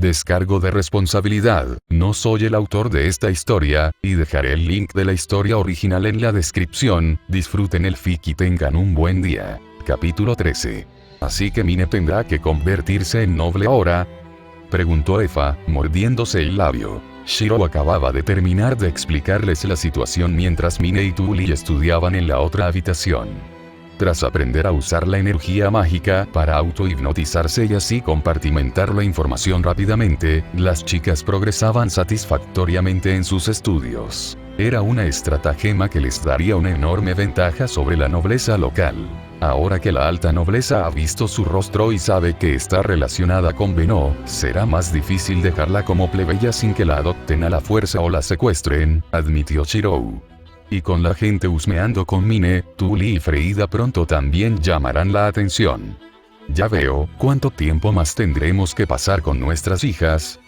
Descargo de responsabilidad, no soy el autor de esta historia, y dejaré el link de la historia original en la descripción. Disfruten el fic y tengan un buen día. Capítulo 13. ¿Así que Mine tendrá que convertirse en noble ahora?, preguntó Eva, mordiéndose el labio. Shiro acababa de terminar de explicarles la situación mientras Mine y Tuli estudiaban en la otra habitación. Tras aprender a usar la energía mágica para autohipnotizarse y así compartimentar la información rápidamente, las chicas progresaban satisfactoriamente en sus estudios. Era una estratagema que les daría una enorme ventaja sobre la nobleza local. Ahora que la alta nobleza ha visto su rostro y sabe que está relacionada con Beno, será más difícil dejarla como plebeya sin que la adopten a la fuerza o la secuestren, admitió Shiro. Y con la gente husmeando con Mine, Tuli y Freida pronto también llamarán la atención. Ya veo, ¿cuánto tiempo más tendremos que pasar con nuestras hijas?,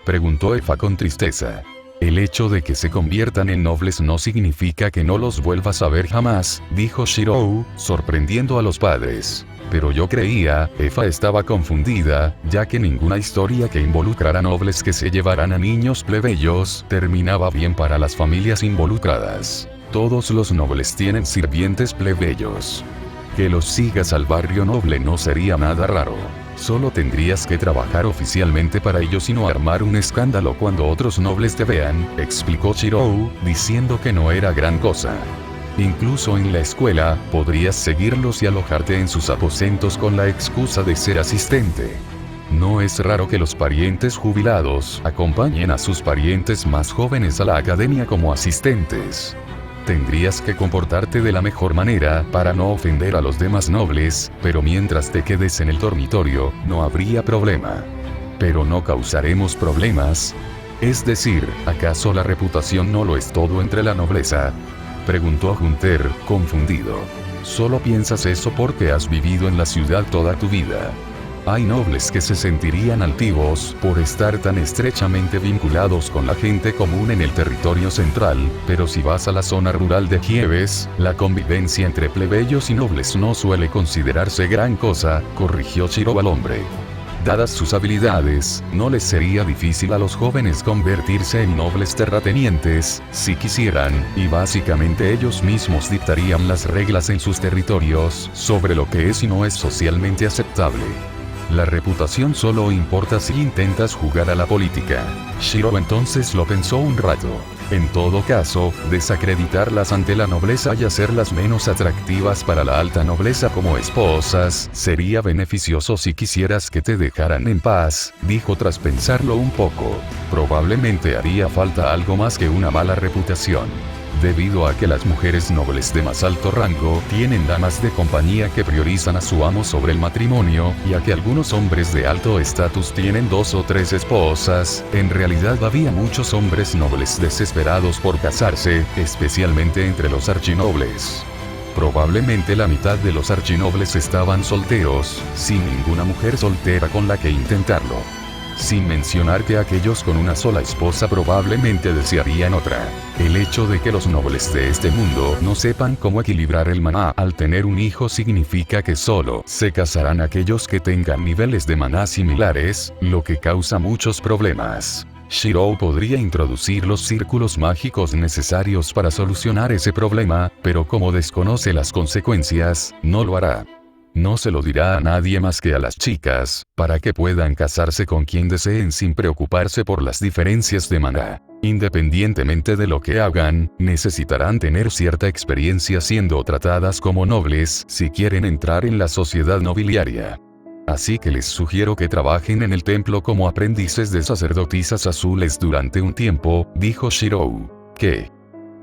preguntó Eva con tristeza. El hecho de que se conviertan en nobles no significa que no los vuelvas a ver jamás, dijo Shiro, sorprendiendo a los padres. Pero yo creía, Eva estaba confundida, ya que ninguna historia que involucrara nobles que se llevaran a niños plebeyos, terminaba bien para las familias involucradas. Todos los nobles tienen sirvientes plebeyos. Que los sigas al barrio noble no sería nada raro. Solo tendrías que trabajar oficialmente para ellos y no armar un escándalo cuando otros nobles te vean, explicó Shiro, diciendo que no era gran cosa. Incluso en la escuela, podrías seguirlos y alojarte en sus aposentos con la excusa de ser asistente. No es raro que los parientes jubilados acompañen a sus parientes más jóvenes a la academia como asistentes. Tendrías que comportarte de la mejor manera para no ofender a los demás nobles, pero mientras te quedes en el dormitorio, no habría problema. Pero no causaremos problemas. Es decir, ¿acaso la reputación no lo es todo entre la nobleza?, preguntó Gunther, confundido. Solo piensas eso porque has vivido en la ciudad toda tu vida. Hay nobles que se sentirían altivos por estar tan estrechamente vinculados con la gente común en el territorio central, pero si vas a la zona rural de Kieves, la convivencia entre plebeyos y nobles no suele considerarse gran cosa, corrigió Shiro al hombre. Dadas sus habilidades, no les sería difícil a los jóvenes convertirse en nobles terratenientes, si quisieran, y básicamente ellos mismos dictarían las reglas en sus territorios, sobre lo que es y no es socialmente aceptable. La reputación solo importa si intentas jugar a la política. Shiro entonces lo pensó un rato. En todo caso, desacreditarlas ante la nobleza y hacerlas menos atractivas para la alta nobleza como esposas, sería beneficioso si quisieras que te dejaran en paz, dijo tras pensarlo un poco. Probablemente haría falta algo más que una mala reputación. Debido a que las mujeres nobles de más alto rango tienen damas de compañía que priorizan a su amo sobre el matrimonio, y a que algunos hombres de alto estatus tienen 2 o 3 esposas, en realidad había muchos hombres nobles desesperados por casarse, especialmente entre los archinobles. Probablemente la mitad de los archinobles estaban solteros, sin ninguna mujer soltera con la que intentarlo. Sin mencionar que aquellos con una sola esposa probablemente desearían otra. El hecho de que los nobles de este mundo no sepan cómo equilibrar el maná al tener un hijo significa que solo se casarán aquellos que tengan niveles de maná similares, lo que causa muchos problemas. Shiro podría introducir los círculos mágicos necesarios para solucionar ese problema, pero como desconoce las consecuencias, no lo hará. No se lo dirá a nadie más que a las chicas, para que puedan casarse con quien deseen sin preocuparse por las diferencias de maná. Independientemente de lo que hagan, necesitarán tener cierta experiencia siendo tratadas como nobles si quieren entrar en la sociedad nobiliaria. Así que les sugiero que trabajen en el templo como aprendices de sacerdotisas azules durante un tiempo, dijo Shiro. ¿Qué?,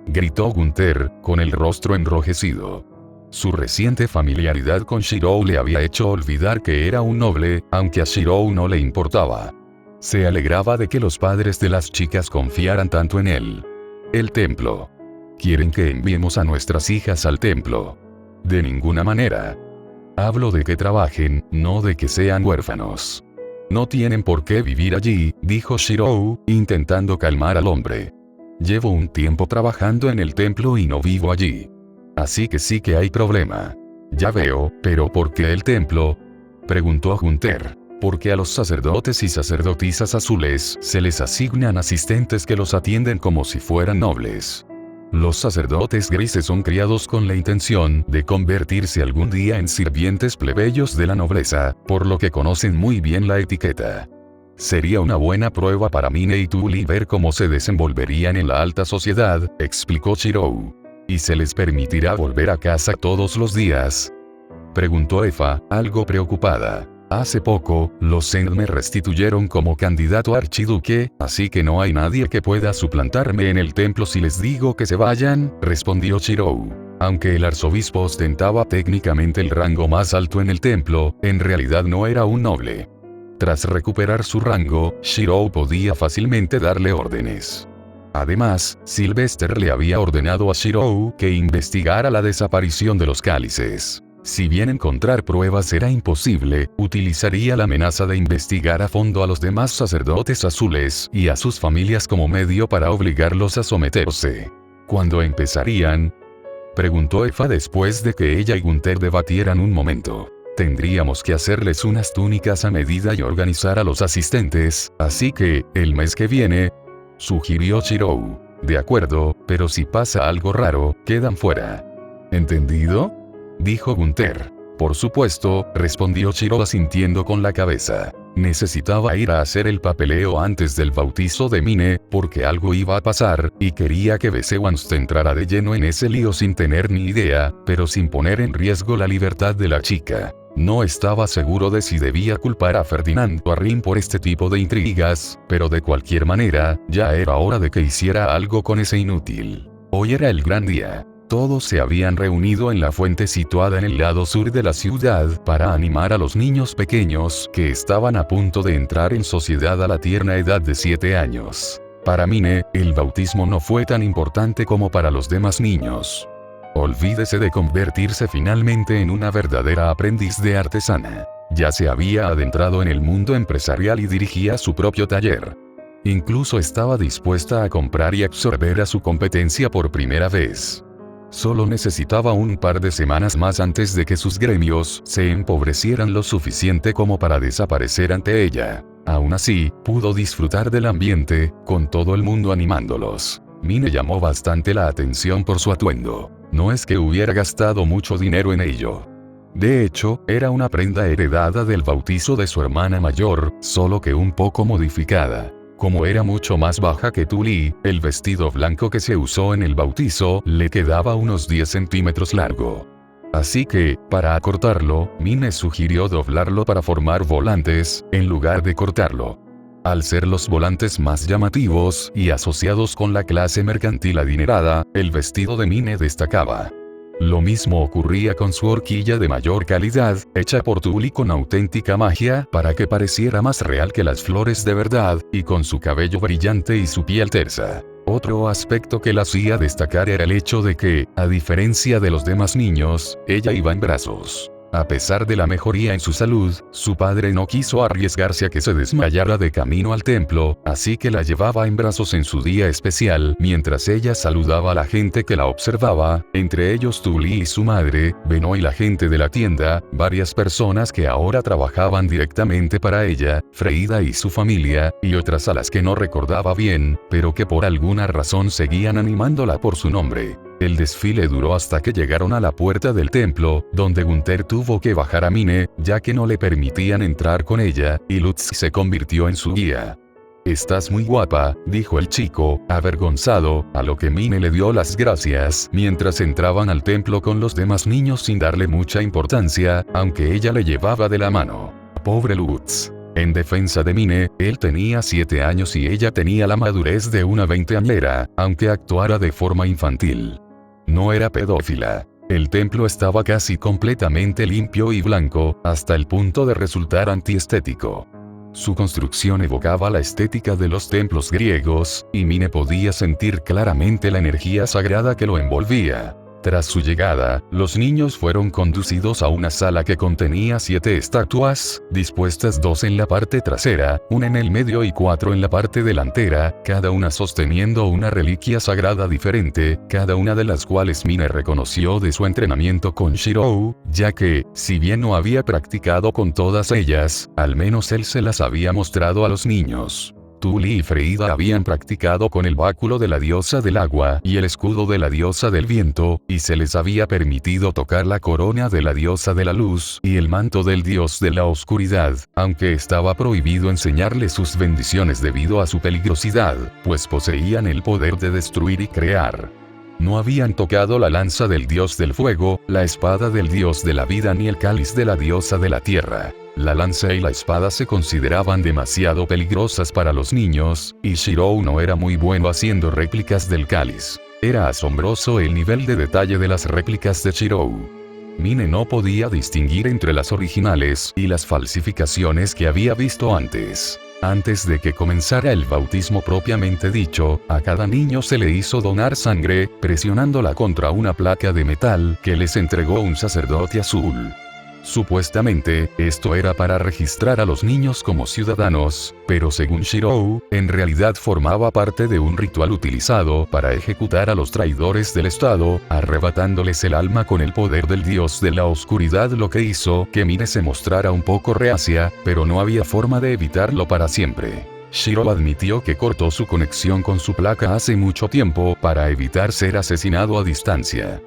gritó Gunther, con el rostro enrojecido. Su reciente familiaridad con Shiro le había hecho olvidar que era un noble, aunque a Shiro no le importaba. Se alegraba de que los padres de las chicas confiaran tanto en él. El templo. ¿Quieren que enviemos a nuestras hijas al templo? De ninguna manera. Hablo de que trabajen, no de que sean huérfanos. No tienen por qué vivir allí, dijo Shiro, intentando calmar al hombre. Llevo un tiempo trabajando en el templo y no vivo allí. Así que sí que hay problema. Ya veo, pero ¿por qué el templo?, preguntó Gunther. porque a los sacerdotes y sacerdotisas azules se les asignan asistentes que los atienden como si fueran nobles. Los sacerdotes grises son criados con la intención de convertirse algún día en sirvientes plebeyos de la nobleza, por lo que conocen muy bien la etiqueta. Sería una buena prueba para Mine y Tuli ver cómo se desenvolverían en la alta sociedad, explicó Shirou. ¿Y se les permitirá volver a casa todos los días?, preguntó Efa, algo preocupada. Hace poco, los Zend me restituyeron como candidato a archiduque, así que no hay nadie que pueda suplantarme en el templo si les digo que se vayan, respondió Shirou. Aunque el arzobispo ostentaba técnicamente el rango más alto en el templo, en realidad no era un noble. Tras recuperar su rango, Shirou podía fácilmente darle órdenes. Además, Sylvester le había ordenado a Shirou que investigara la desaparición de los cálices. Si bien encontrar pruebas era imposible, utilizaría la amenaza de investigar a fondo a los demás sacerdotes azules y a sus familias como medio para obligarlos a someterse. ¿Cuándo empezarían?, preguntó Efa después de que ella y Gunther debatieran un momento. Tendríamos que hacerles unas túnicas a medida y organizar a los asistentes, así que, el mes que viene, sugirió Shirou. De acuerdo, pero si pasa algo raro, quedan fuera. ¿Entendido?, dijo Gunther. Por supuesto, respondió Shirou asintiendo con la cabeza. Necesitaba ir a hacer el papeleo antes del bautizo de Mine, porque algo iba a pasar, y quería que Besewans entrara de lleno en ese lío sin tener ni idea, pero sin poner en riesgo la libertad de la chica. No estaba seguro de si debía culpar a Ferdinand o a Rin por este tipo de intrigas, pero de cualquier manera, ya era hora de que hiciera algo con ese inútil. Hoy era el gran día. Todos se habían reunido en la fuente situada en el lado sur de la ciudad para animar a los niños pequeños que estaban a punto de entrar en sociedad a la tierna edad de 7 años. Para Mine, el bautismo no fue tan importante como para los demás niños. Olvídese de convertirse finalmente en una verdadera aprendiz de artesana. Ya se había adentrado en el mundo empresarial y dirigía su propio taller. Incluso estaba dispuesta a comprar y absorber a su competencia por primera vez. Solo necesitaba un par de semanas más antes de que sus gremios se empobrecieran lo suficiente como para desaparecer ante ella. Aún así, pudo disfrutar del ambiente, con todo el mundo animándolos. Mine llamó bastante la atención por su atuendo. No es que hubiera gastado mucho dinero en ello. De hecho, era una prenda heredada del bautizo de su hermana mayor, solo que un poco modificada. Como era mucho más baja que Tuli, el vestido blanco que se usó en el bautizo le quedaba unos 10 centímetros largo. Así que, para acortarlo, Mine sugirió doblarlo para formar volantes, en lugar de cortarlo. Al ser los volantes más llamativos y asociados con la clase mercantil adinerada, el vestido de Mine destacaba. Lo mismo ocurría con su horquilla de mayor calidad, hecha por Tuli con auténtica magia para que pareciera más real que las flores de verdad, y con su cabello brillante y su piel tersa. Otro aspecto que la hacía destacar era el hecho de que, a diferencia de los demás niños, ella iba en brazos. A pesar de la mejoría en su salud, su padre no quiso arriesgarse a que se desmayara de camino al templo, así que la llevaba en brazos en su día especial, mientras ella saludaba a la gente que la observaba, entre ellos Tuli y su madre, Beno y la gente de la tienda, varias personas que ahora trabajaban directamente para ella, Freida y su familia, y otras a las que no recordaba bien, pero que por alguna razón seguían animándola por su nombre. El desfile duró hasta que llegaron a la puerta del templo, donde Gunther tuvo que bajar a Mine, ya que no le permitían entrar con ella, y Lutz se convirtió en su guía. «Estás muy guapa», dijo el chico, avergonzado, a lo que Mine le dio las gracias, mientras entraban al templo con los demás niños sin darle mucha importancia, aunque ella le llevaba de la mano. Pobre Lutz. En defensa de Mine, él tenía 7 años y ella tenía la madurez de una veinteañera, aunque actuara de forma infantil. No era pedófila. El templo estaba casi completamente limpio y blanco, hasta el punto de resultar antiestético. Su construcción evocaba la estética de los templos griegos, y Mine podía sentir claramente la energía sagrada que lo envolvía. Tras su llegada, los niños fueron conducidos a una sala que contenía 7 estatuas, dispuestas 2 en la parte trasera, una en el medio y 4 en la parte delantera, cada una sosteniendo una reliquia sagrada diferente, cada una de las cuales Mine reconoció de su entrenamiento con Shirou, ya que, si bien no había practicado con todas ellas, al menos él se las había mostrado a los niños. Tuli y Freida habían practicado con el báculo de la diosa del agua y el escudo de la diosa del viento, y se les había permitido tocar la corona de la diosa de la luz y el manto del dios de la oscuridad, aunque estaba prohibido enseñarles sus bendiciones debido a su peligrosidad, pues poseían el poder de destruir y crear. No habían tocado la lanza del dios del fuego, la espada del dios de la vida ni el cáliz de la diosa de la tierra. La lanza y la espada se consideraban demasiado peligrosas para los niños, y Shirou no era muy bueno haciendo réplicas del cáliz. Era asombroso el nivel de detalle de las réplicas de Shirou. Mine no podía distinguir entre las originales y las falsificaciones que había visto antes. Antes de que comenzara el bautismo propiamente dicho, a cada niño se le hizo donar sangre, presionándola contra una placa de metal que les entregó un sacerdote azul. Supuestamente, esto era para registrar a los niños como ciudadanos, pero según Shirou, en realidad formaba parte de un ritual utilizado para ejecutar a los traidores del Estado, arrebatándoles el alma con el poder del dios de la oscuridad, lo que hizo que Mine se mostrara un poco reacia, pero no había forma de evitarlo para siempre. Shirou admitió que cortó su conexión con su placa hace mucho tiempo para evitar ser asesinado a distancia.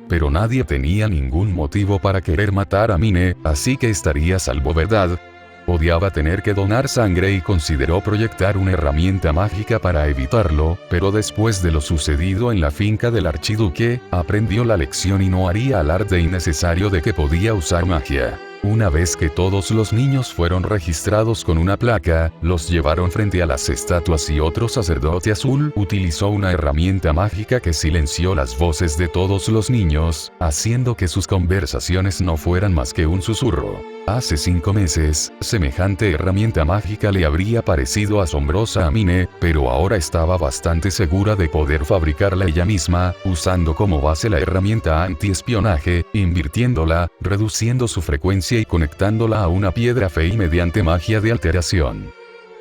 Pero nadie tenía ningún motivo para querer matar a Mine, así que estaría a salvo, ¿verdad? Odiaba tener que donar sangre y consideró proyectar una herramienta mágica para evitarlo, pero después de lo sucedido en la finca del archiduque, aprendió la lección y no haría alarde innecesario de que podía usar magia. Una vez que todos los niños fueron registrados con una placa, los llevaron frente a las estatuas y otro sacerdote azul utilizó una herramienta mágica que silenció las voces de todos los niños, haciendo que sus conversaciones no fueran más que un susurro. Hace 5 meses, semejante herramienta mágica le habría parecido asombrosa a Mine, pero ahora estaba bastante segura de poder fabricarla ella misma, usando como base la herramienta antiespionaje, invirtiéndola, reduciendo su frecuencia y conectándola a una piedra Fey mediante magia de alteración.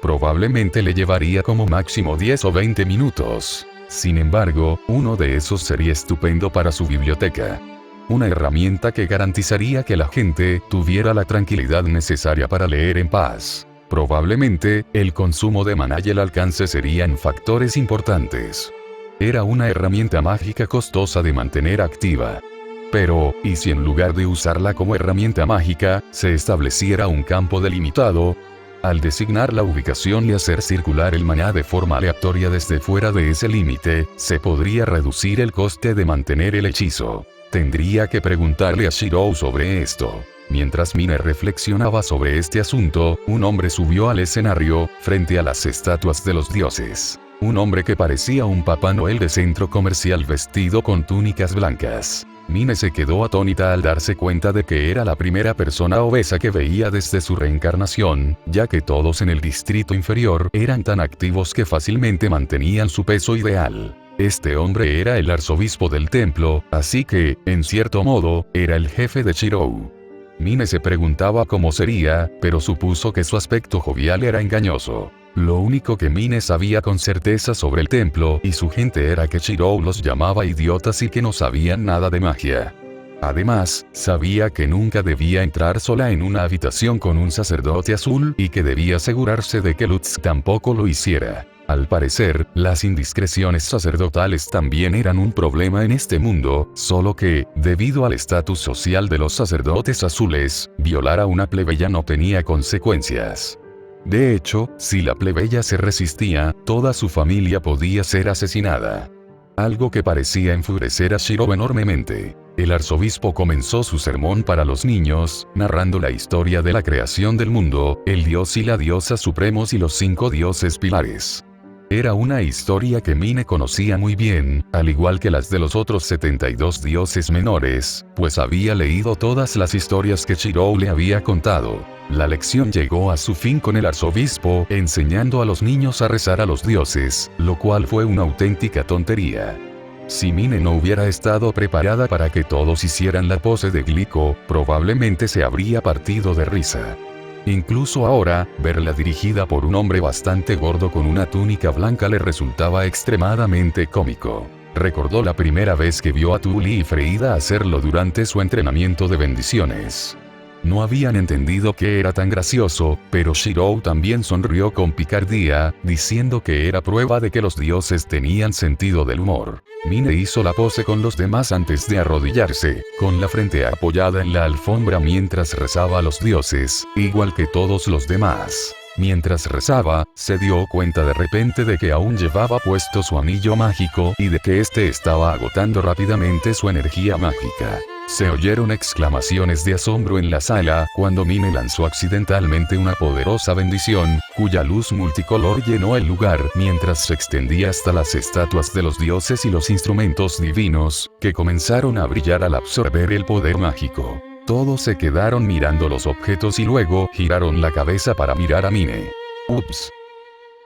Probablemente le llevaría como máximo 10 o 20 minutos. Sin embargo, uno de esos sería estupendo para su biblioteca. Una herramienta que garantizaría que la gente tuviera la tranquilidad necesaria para leer en paz. Probablemente, el consumo de maná y el alcance serían factores importantes. Era una herramienta mágica costosa de mantener activa. Pero, ¿y si en lugar de usarla como herramienta mágica, se estableciera un campo delimitado? Al designar la ubicación y hacer circular el maná de forma aleatoria desde fuera de ese límite, se podría reducir el coste de mantener el hechizo. Tendría que preguntarle a Shirou sobre esto. Mientras Mine reflexionaba sobre este asunto, un hombre subió al escenario, frente a las estatuas de los dioses. Un hombre que parecía un Papá Noel de centro comercial vestido con túnicas blancas. Mine se quedó atónita al darse cuenta de que era la primera persona obesa que veía desde su reencarnación, ya que todos en el distrito inferior eran tan activos que fácilmente mantenían su peso ideal. Este hombre era el arzobispo del templo, así que, en cierto modo, era el jefe de Shirou. Mine se preguntaba cómo sería, pero supuso que su aspecto jovial era engañoso. Lo único que Mine sabía con certeza sobre el templo y su gente era que Shirou los llamaba idiotas y que no sabían nada de magia. Además, sabía que nunca debía entrar sola en una habitación con un sacerdote azul y que debía asegurarse de que Lutz tampoco lo hiciera. Al parecer, las indiscreciones sacerdotales también eran un problema en este mundo, solo que, debido al estatus social de los sacerdotes azules, violar a una plebeya no tenía consecuencias. De hecho, si la plebeya se resistía, toda su familia podía ser asesinada. Algo que parecía enfurecer a Shirou enormemente. El arzobispo comenzó su sermón para los niños, narrando la historia de la creación del mundo, el dios y la diosa supremos y los 5 dioses pilares. Era una historia que Mine conocía muy bien, al igual que las de los otros 72 dioses menores, pues había leído todas las historias que Shirou le había contado. La lección llegó a su fin con el arzobispo enseñando a los niños a rezar a los dioses, lo cual fue una auténtica tontería. Si Mine no hubiera estado preparada para que todos hicieran la pose de Glico, probablemente se habría partido de risa. Incluso ahora, verla dirigida por un hombre bastante gordo con una túnica blanca le resultaba extremadamente cómico. Recordó la primera vez que vio a Tuli y Freida hacerlo durante su entrenamiento de bendiciones. No habían entendido qué era tan gracioso, pero Shirou también sonrió con picardía, diciendo que era prueba de que los dioses tenían sentido del humor. Mine hizo la pose con los demás antes de arrodillarse, con la frente apoyada en la alfombra mientras rezaba a los dioses, igual que todos los demás. Mientras rezaba, se dio cuenta de repente de que aún llevaba puesto su anillo mágico y de que este estaba agotando rápidamente su energía mágica. Se oyeron exclamaciones de asombro en la sala cuando Mine lanzó accidentalmente una poderosa bendición, cuya luz multicolor llenó el lugar mientras se extendía hasta las estatuas de los dioses y los instrumentos divinos, que comenzaron a brillar al absorber el poder mágico. Todos se quedaron mirando los objetos y luego giraron la cabeza para mirar a Mine. Ups.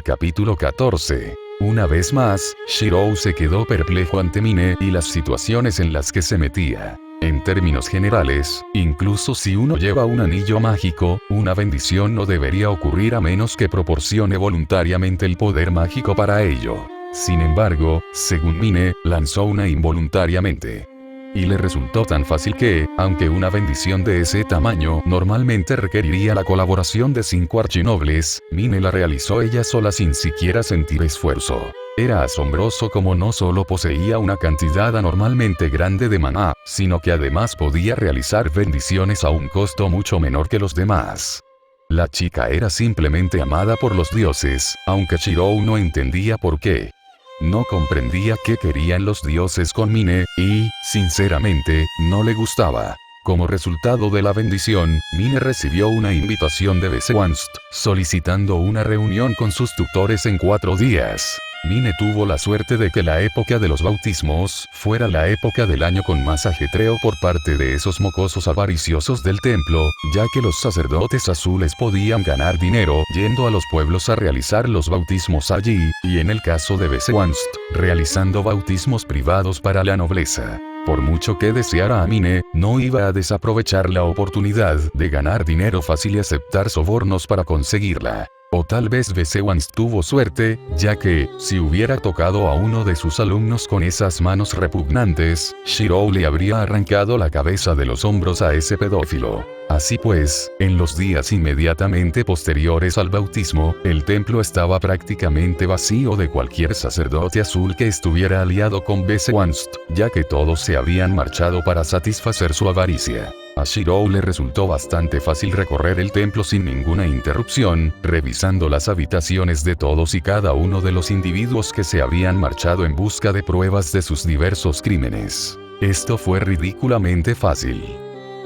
Capítulo 14. Una vez más, Shirou se quedó perplejo ante Mine y las situaciones en las que se metía. En términos generales, incluso si uno lleva un anillo mágico, una bendición no debería ocurrir a menos que proporcione voluntariamente el poder mágico para ello. Sin embargo, según Mine, lanzó una involuntariamente. Y le resultó tan fácil que, aunque una bendición de ese tamaño normalmente requeriría la colaboración de 5 archinobles, Mine la realizó ella sola sin siquiera sentir esfuerzo. Era asombroso como no solo poseía una cantidad anormalmente grande de maná, sino que además podía realizar bendiciones a un costo mucho menor que los demás. La chica era simplemente amada por los dioses, aunque Shirou no entendía por qué. No comprendía qué querían los dioses con Mine, y, sinceramente, no le gustaba. Como resultado de la bendición, Mine recibió una invitación de Besewanst, solicitando una reunión con sus tutores en 4 días. Mine tuvo la suerte de que la época de los bautismos fuera la época del año con más ajetreo por parte de esos mocosos avariciosos del templo, ya que los sacerdotes azules podían ganar dinero yendo a los pueblos a realizar los bautismos allí, y en el caso de Besewanst, realizando bautismos privados para la nobleza. Por mucho que deseara a Mine, no iba a desaprovechar la oportunidad de ganar dinero fácil y aceptar sobornos para conseguirla. O tal vez Besewanst tuvo suerte, ya que, si hubiera tocado a uno de sus alumnos con esas manos repugnantes, Shirou le habría arrancado la cabeza de los hombros a ese pedófilo. Así pues, en los días inmediatamente posteriores al bautismo, el templo estaba prácticamente vacío de cualquier sacerdote azul que estuviera aliado con Besewanst, ya que todos se habían marchado para satisfacer su avaricia. A Shirou le resultó bastante fácil recorrer el templo sin ninguna interrupción, revisando las habitaciones de todos y cada uno de los individuos que se habían marchado en busca de pruebas de sus diversos crímenes. Esto fue ridículamente fácil.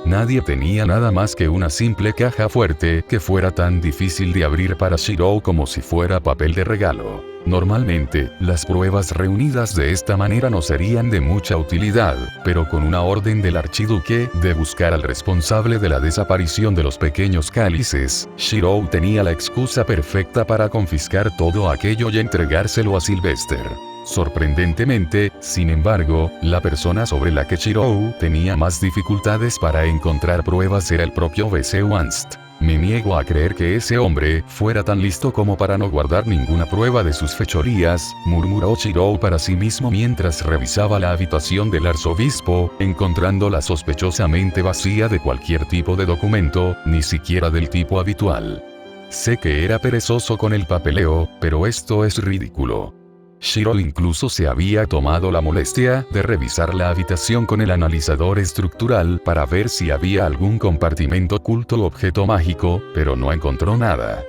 Nadie tenía nada más que una simple caja fuerte que fuera tan difícil de abrir para Shirou como si fuera papel de regalo. Normalmente, las pruebas reunidas de esta manera no serían de mucha utilidad, pero con una orden del archiduque de buscar al responsable de la desaparición de los pequeños cálices, Shirou tenía la excusa perfecta para confiscar todo aquello y entregárselo a Sylvester. Sorprendentemente, sin embargo, la persona sobre la que Shirou tenía más dificultades para encontrar pruebas era el propio Besewanst. Me niego a creer que ese hombre fuera tan listo como para no guardar ninguna prueba de sus fechorías, murmuró Shirou para sí mismo mientras revisaba la habitación del arzobispo, encontrándola sospechosamente vacía de cualquier tipo de documento, ni siquiera del tipo habitual. Sé que era perezoso con el papeleo, pero esto es ridículo. Shirou incluso se había tomado la molestia de revisar la habitación con el analizador estructural para ver si había algún compartimento oculto o objeto mágico, pero no encontró nada.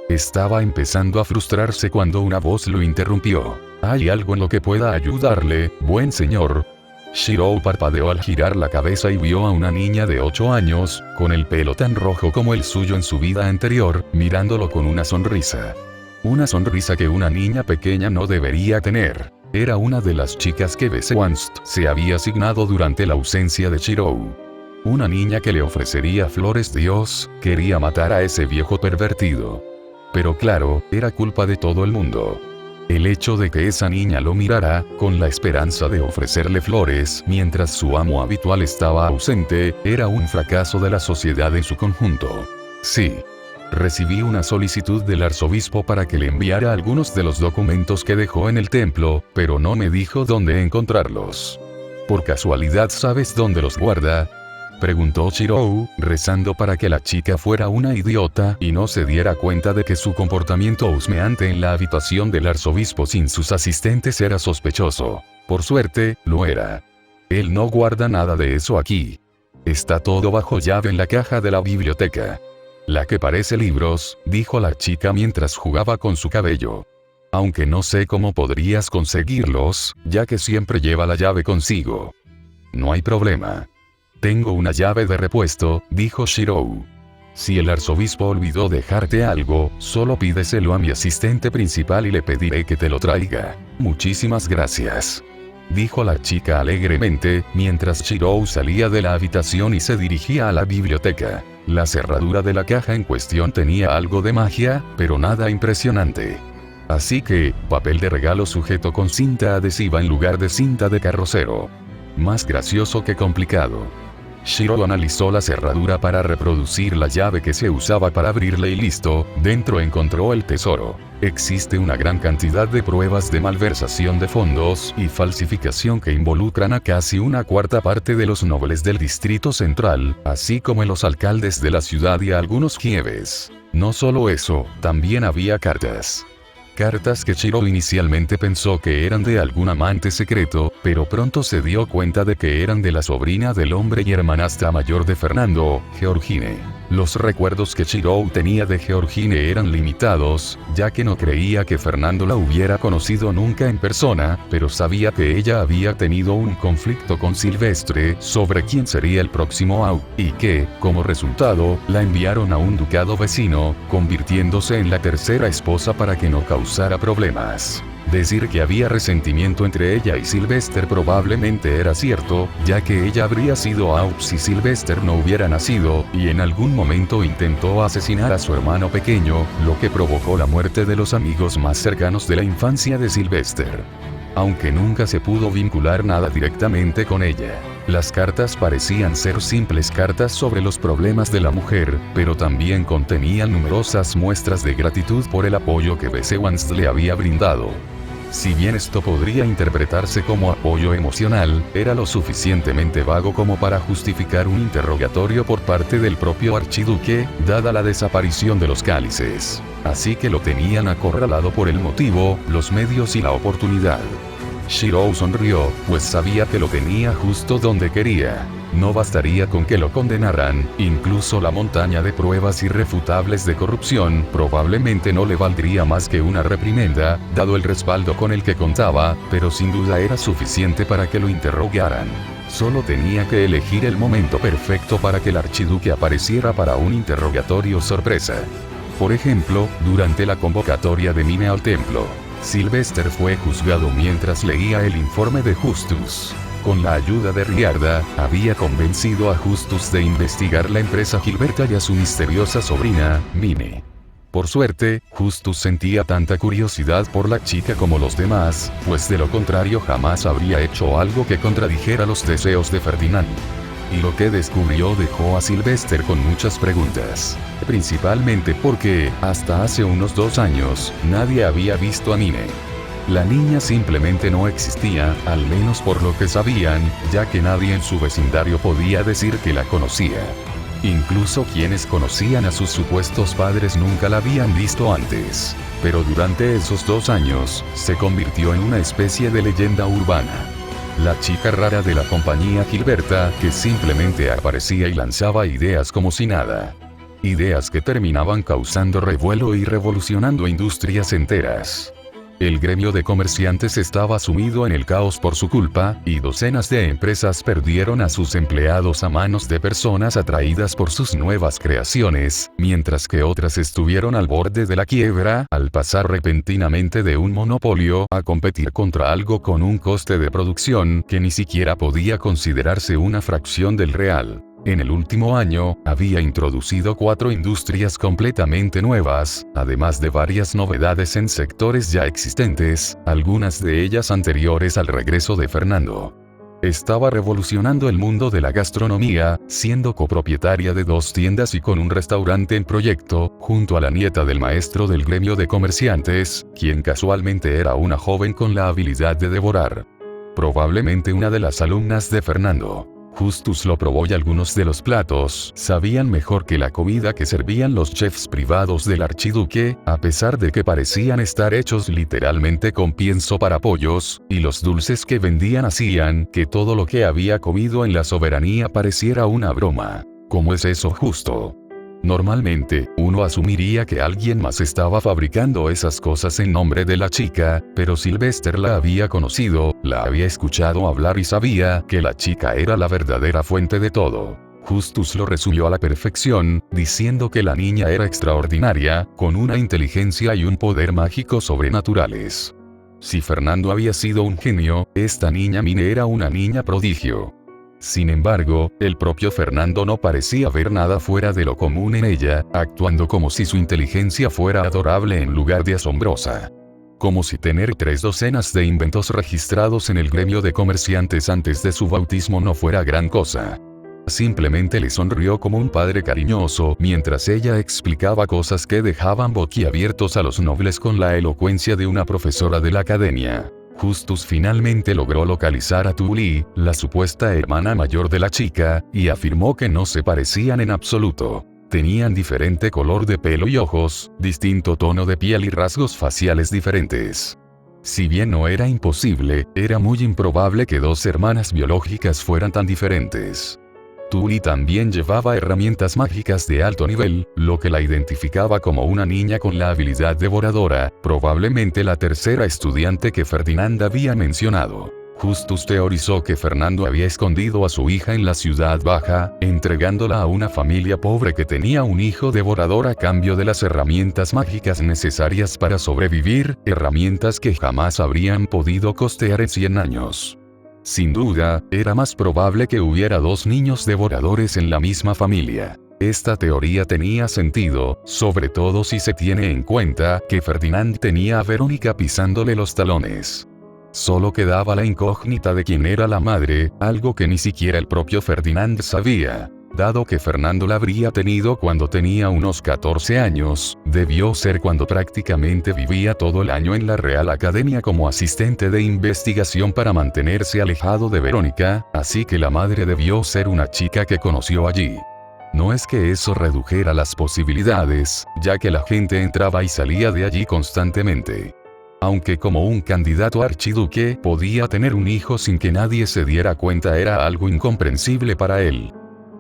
Estaba empezando a frustrarse cuando una voz lo interrumpió. ¿Hay algo en lo que pueda ayudarle, buen señor? Shirou parpadeó al girar la cabeza y vio a una niña de 8 años, con el pelo tan rojo como el suyo en su vida anterior, mirándolo con una sonrisa. Una sonrisa que una niña pequeña no debería tener. Era una de las chicas que Besewanst se había asignado durante la ausencia de Shirou. Una niña que le ofrecería flores. Dios, quería matar a ese viejo pervertido. Pero claro, era culpa de todo el mundo. El hecho de que esa niña lo mirara, con la esperanza de ofrecerle flores mientras su amo habitual estaba ausente, era un fracaso de la sociedad en su conjunto. Sí. Recibí una solicitud del arzobispo para que le enviara algunos de los documentos que dejó en el templo, pero no me dijo dónde encontrarlos. ¿Por casualidad sabes dónde los guarda?, preguntó Shirou, rezando para que la chica fuera una idiota y no se diera cuenta de que su comportamiento husmeante en la habitación del arzobispo sin sus asistentes era sospechoso. Por suerte, lo era. Él no guarda nada de eso aquí. Está todo bajo llave en la caja de la biblioteca. La que parece libros, dijo la chica mientras jugaba con su cabello. Aunque no sé cómo podrías conseguirlos, ya que siempre lleva la llave consigo. No hay problema. Tengo una llave de repuesto, dijo Shirou. Si el arzobispo olvidó dejarte algo, solo pídeselo a mi asistente principal y le pediré que te lo traiga. Muchísimas gracias, dijo la chica alegremente, mientras Shirou salía de la habitación y se dirigía a la biblioteca. La cerradura de la caja en cuestión tenía algo de magia, pero nada impresionante. Así que, papel de regalo sujeto con cinta adhesiva en lugar de cinta de carrocero. Más gracioso que complicado. Shirou analizó la cerradura para reproducir la llave que se usaba para abrirla y listo, dentro encontró el tesoro. Existe una gran cantidad de pruebas de malversación de fondos y falsificación que involucran a casi una cuarta parte de los nobles del Distrito Central, así como a los alcaldes de la ciudad y a algunos jefes. No solo eso, también había cartas. Cartas que Shirou inicialmente pensó que eran de algún amante secreto, pero pronto se dio cuenta de que eran de la sobrina del hombre y hermanastra mayor de Fernando, Georgine. Los recuerdos que Shirou tenía de Georgine eran limitados, ya que no creía que Fernando la hubiera conocido nunca en persona, pero sabía que ella había tenido un conflicto con Silvestre sobre quién sería el próximo Au, y que, como resultado, la enviaron a un ducado vecino, convirtiéndose en la tercera esposa para que no causara problemas. Decir que había resentimiento entre ella y Sylvester probablemente era cierto, ya que ella habría sido Au si Sylvester no hubiera nacido, y en algún momento intentó asesinar a su hermano pequeño, lo que provocó la muerte de los amigos más cercanos de la infancia de Sylvester. Aunque nunca se pudo vincular nada directamente con ella. Las cartas parecían ser simples cartas sobre los problemas de la mujer, pero también contenían numerosas muestras de gratitud por el apoyo que Besewans le había brindado. Si bien esto podría interpretarse como apoyo emocional, era lo suficientemente vago como para justificar un interrogatorio por parte del propio archiduque, dada la desaparición de los cálices. Así que lo tenían acorralado por el motivo, los medios y la oportunidad. Shirou sonrió, pues sabía que lo tenía justo donde quería. No bastaría con que lo condenaran, incluso la montaña de pruebas irrefutables de corrupción probablemente no le valdría más que una reprimenda, dado el respaldo con el que contaba, pero sin duda era suficiente para que lo interrogaran. Solo tenía que elegir el momento perfecto para que el archiduque apareciera para un interrogatorio sorpresa. Por ejemplo, durante la convocatoria de Mine al templo. Sylvester fue juzgado mientras leía el informe de Justus. Con la ayuda de Riarda, había convencido a Justus de investigar la empresa Gilberta y a su misteriosa sobrina, Mine. Por suerte, Justus sentía tanta curiosidad por la chica como los demás, pues de lo contrario jamás habría hecho algo que contradijera los deseos de Ferdinand. Y lo que descubrió dejó a Sylvester con muchas preguntas. Principalmente porque, hasta hace unos 2 años, nadie había visto a Mine. La niña simplemente no existía, al menos por lo que sabían, ya que nadie en su vecindario podía decir que la conocía. Incluso quienes conocían a sus supuestos padres nunca la habían visto antes. Pero durante esos 2 años, se convirtió en una especie de leyenda urbana. La chica rara de la compañía Gilberta, que simplemente aparecía y lanzaba ideas como si nada. Ideas que terminaban causando revuelo y revolucionando industrias enteras. El gremio de comerciantes estaba sumido en el caos por su culpa, y docenas de empresas perdieron a sus empleados a manos de personas atraídas por sus nuevas creaciones, mientras que otras estuvieron al borde de la quiebra, al pasar repentinamente de un monopolio a competir contra algo con un coste de producción que ni siquiera podía considerarse una fracción del real. En el último año, había introducido 4 industrias completamente nuevas, además de varias novedades en sectores ya existentes, algunas de ellas anteriores al regreso de Fernando. Estaba revolucionando el mundo de la gastronomía, siendo copropietaria de 2 tiendas y con un restaurante en proyecto, junto a la nieta del maestro del gremio de comerciantes, quien casualmente era una joven con la habilidad de devorar. Probablemente una de las alumnas de Fernando. Justus lo probó y algunos de los platos sabían mejor que la comida que servían los chefs privados del archiduque, a pesar de que parecían estar hechos literalmente con pienso para pollos, y los dulces que vendían hacían que todo lo que había comido en la soberanía pareciera una broma. ¿Cómo es eso justo? Normalmente, uno asumiría que alguien más estaba fabricando esas cosas en nombre de la chica, pero Sylvester la había conocido, la había escuchado hablar y sabía que la chica era la verdadera fuente de todo. Justus lo resumió a la perfección, diciendo que la niña era extraordinaria, con una inteligencia y un poder mágico sobrenaturales. Si Fernando había sido un genio, esta niña Mine era una niña prodigio. Sin embargo, el propio Fernando no parecía ver nada fuera de lo común en ella, actuando como si su inteligencia fuera adorable en lugar de asombrosa. Como si tener 3 docenas de inventos registrados en el gremio de comerciantes antes de su bautismo no fuera gran cosa. Simplemente le sonrió como un padre cariñoso mientras ella explicaba cosas que dejaban boquiabiertos a los nobles con la elocuencia de una profesora de la academia. Justus finalmente logró localizar a Tully, la supuesta hermana mayor de la chica, y afirmó que no se parecían en absoluto. Tenían diferente color de pelo y ojos, distinto tono de piel y rasgos faciales diferentes. Si bien no era imposible, era muy improbable que 2 hermanas biológicas fueran tan diferentes. Tully también llevaba herramientas mágicas de alto nivel, lo que la identificaba como una niña con la habilidad devoradora, probablemente la tercera estudiante que Ferdinand había mencionado. Justus teorizó que Fernando había escondido a su hija en la ciudad baja, entregándola a una familia pobre que tenía un hijo devorador a cambio de las herramientas mágicas necesarias para sobrevivir, herramientas que jamás habrían podido costear en 100 años. Sin duda, era más probable que hubiera 2 niños devoradores en la misma familia. Esta teoría tenía sentido, sobre todo si se tiene en cuenta que Ferdinand tenía a Verónica pisándole los talones. Solo quedaba la incógnita de quién era la madre, algo que ni siquiera el propio Ferdinand sabía. Dado que Fernando la habría tenido cuando tenía unos 14 años, debió ser cuando prácticamente vivía todo el año en la Real Academia como asistente de investigación para mantenerse alejado de Verónica, así que la madre debió ser una chica que conoció allí. No es que eso redujera las posibilidades, ya que la gente entraba y salía de allí constantemente. Aunque como un candidato a archiduque podía tener un hijo sin que nadie se diera cuenta era algo incomprensible para él.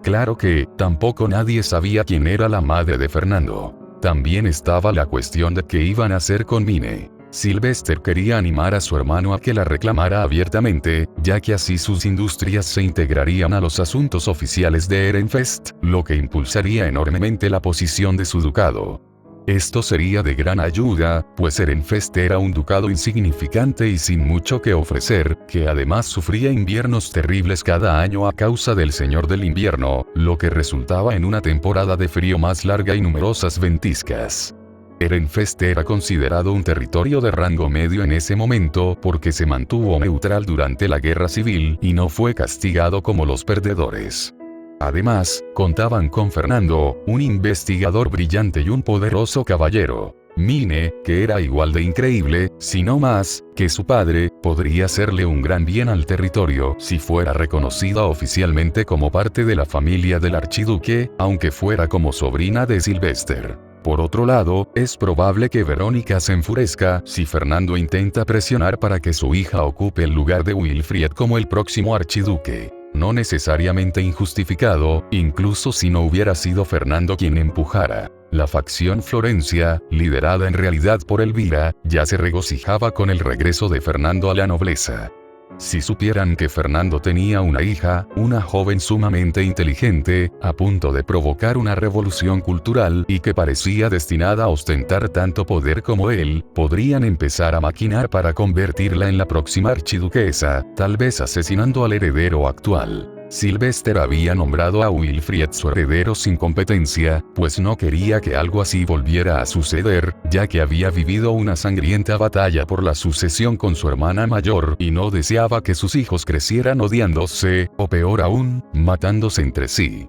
Claro que, tampoco nadie sabía quién era la madre de Fernando. También estaba la cuestión de qué iban a hacer con Mine. Sylvester quería animar a su hermano a que la reclamara abiertamente, ya que así sus industrias se integrarían a los asuntos oficiales de Ehrenfest, lo que impulsaría enormemente la posición de su ducado. Esto sería de gran ayuda, pues Ehrenfest era un ducado insignificante y sin mucho que ofrecer, que además sufría inviernos terribles cada año a causa del Señor del Invierno, lo que resultaba en una temporada de frío más larga y numerosas ventiscas. Ehrenfest era considerado un territorio de rango medio en ese momento porque se mantuvo neutral durante la guerra civil y no fue castigado como los perdedores. Además, contaban con Fernando, un investigador brillante y un poderoso caballero. Mine, que era igual de increíble, si no más, que su padre, podría hacerle un gran bien al territorio si fuera reconocida oficialmente como parte de la familia del archiduque, aunque fuera como sobrina de Sylvester. Por otro lado, es probable que Verónica se enfurezca si Fernando intenta presionar para que su hija ocupe el lugar de Wilfried como el próximo archiduque. No necesariamente injustificado, incluso si no hubiera sido Fernando quien empujara. La facción Florencia, liderada en realidad por Elvira, ya se regocijaba con el regreso de Fernando a la nobleza. Si supieran que Fernando tenía una hija, una joven sumamente inteligente, a punto de provocar una revolución cultural y que parecía destinada a ostentar tanto poder como él, podrían empezar a maquinar para convertirla en la próxima archiduquesa, tal vez asesinando al heredero actual. Sylvester había nombrado a Wilfried su heredero sin competencia, pues no quería que algo así volviera a suceder, ya que había vivido una sangrienta batalla por la sucesión con su hermana mayor y no deseaba que sus hijos crecieran odiándose, o peor aún, matándose entre sí.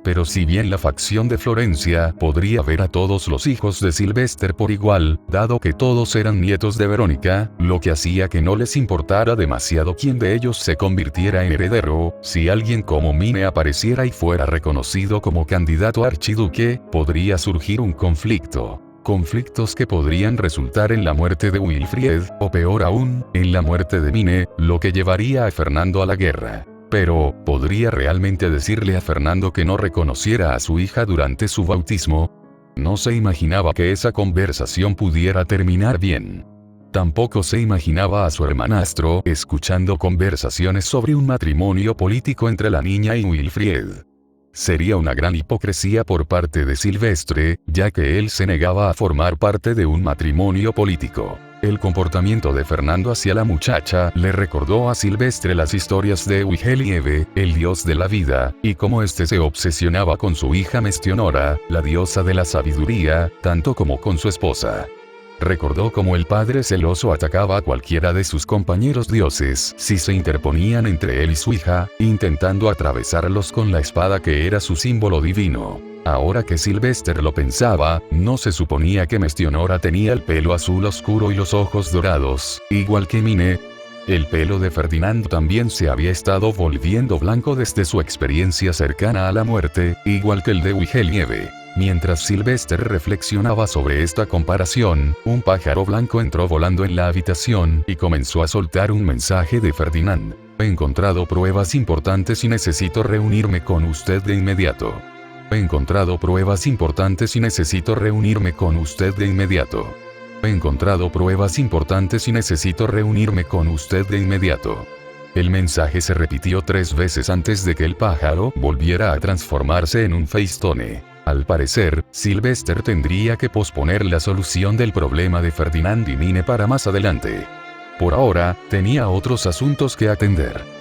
Pero si bien la facción de Florencia podría ver a todos los hijos de Sylvester por igual, dado que todos eran nietos de Verónica, lo que hacía que no les importara demasiado quién de ellos se convirtiera en heredero, si alguien como Mine apareciera y fuera reconocido como candidato a archiduque, podría surgir un conflicto. Conflictos que podrían resultar en la muerte de Wilfried, o peor aún, en la muerte de Mine, lo que llevaría a Fernando a la guerra. Pero, ¿podría realmente decirle a Fernando que no reconociera a su hija durante su bautismo? No se imaginaba que esa conversación pudiera terminar bien. Tampoco se imaginaba a su hermanastro escuchando conversaciones sobre un matrimonio político entre la niña y Wilfried. Sería una gran hipocresía por parte de Silvestre, ya que él se negaba a formar parte de un matrimonio político. El comportamiento de Fernando hacia la muchacha le recordó a Silvestre las historias de Wigelieve, el dios de la vida, y cómo éste se obsesionaba con su hija Mestionora, la diosa de la sabiduría, tanto como con su esposa. Recordó cómo el padre celoso atacaba a cualquiera de sus compañeros dioses si se interponían entre él y su hija, intentando atravesarlos con la espada que era su símbolo divino. Ahora que Sylvester lo pensaba, no se suponía que Mestionora tenía el pelo azul oscuro y los ojos dorados, igual que Mine. El pelo de Ferdinand también se había estado volviendo blanco desde su experiencia cercana a la muerte, igual que el de Wigelieve. Mientras Sylvester reflexionaba sobre esta comparación, un pájaro blanco entró volando en la habitación y comenzó a soltar un mensaje de Ferdinand. He encontrado pruebas importantes y necesito reunirme con usted de inmediato. He encontrado pruebas importantes y necesito reunirme con usted de inmediato. He encontrado pruebas importantes y necesito reunirme con usted de inmediato. El mensaje se repitió 3 veces antes de que el pájaro volviera a transformarse en un feistone. Al parecer, Sylvester tendría que posponer la solución del problema de Ferdinand y Mine para más adelante. Por ahora, tenía otros asuntos que atender.